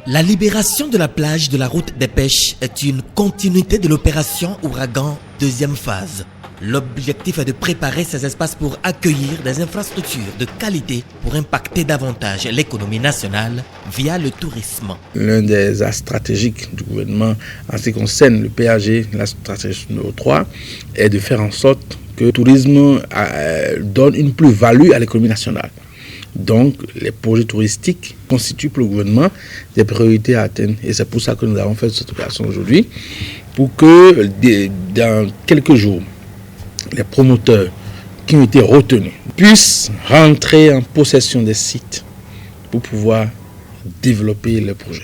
La libération de la plage de la route des pêches est une continuité de l'opération Ouragan deuxième phase. L'objectif est de préparer ces espaces pour accueillir des infrastructures de qualité pour impacter davantage l'économie nationale via le tourisme. L'un des axes stratégiques du gouvernement en ce qui concerne le PAG, la stratégie numéro 3, est de faire en sorte que le tourisme donne une plus-value à l'économie nationale. Donc, les projets touristiques constituent pour le gouvernement des priorités à atteindre. Et c'est pour ça que nous avons fait cette opération aujourd'hui, pour que dans quelques jours, les promoteurs qui ont été retenus puissent rentrer en possession des sites pour pouvoir développer le projet.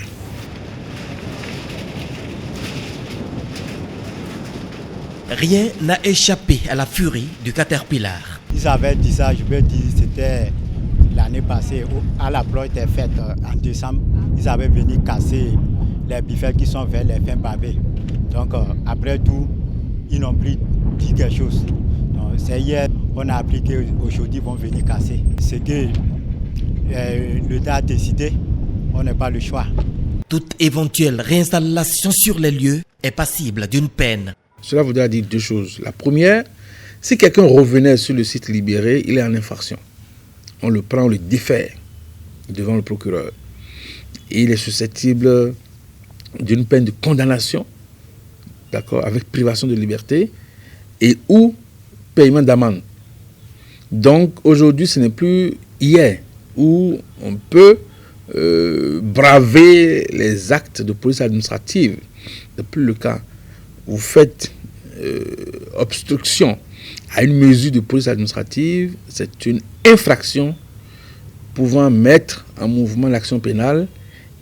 Rien n'a échappé à la furie du Caterpillar. Ils avaient dit ça, je peux dire, c'était l'année passée, à la ploie était faite en décembre. Ils avaient venu casser les buffets qui sont vers les fins pavés. Donc après tout, ils n'ont plus dit quelque chose. C'est hier, on a appris qu'aujourd'hui ils vont venir casser. C'est que l'État a décidé, on n'a pas le choix. Toute éventuelle réinstallation sur les lieux est passible d'une peine. Cela voudrait dire deux choses. La première, si quelqu'un revenait sur le site libéré, il est en infraction. On le prend, on le défère devant le procureur. Et il est susceptible d'une peine de condamnation, d'accord, avec privation de liberté et ou paiement d'amende. Donc aujourd'hui, ce n'est plus hier où on peut braver les actes de police administrative. Ce n'est plus le cas. Vous faites obstruction à une mesure de police administrative, c'est une infraction pouvant mettre en mouvement l'action pénale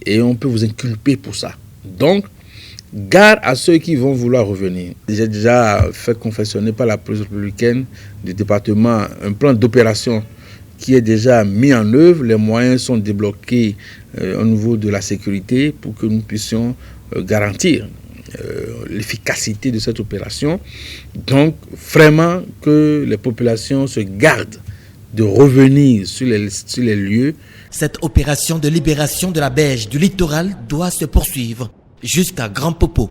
et on peut vous inculper pour ça. Donc, gare à ceux qui vont vouloir revenir. J'ai déjà fait confectionner par la police républicaine du département un plan d'opération qui est déjà mis en œuvre. Les moyens sont débloqués au niveau de la sécurité pour que nous puissions garantir l'efficacité de cette opération. Donc, vraiment que les populations se gardent de revenir sur les lieux. Cette opération de libération de la berge du littoral doit se poursuivre jusqu'à Grand Popo.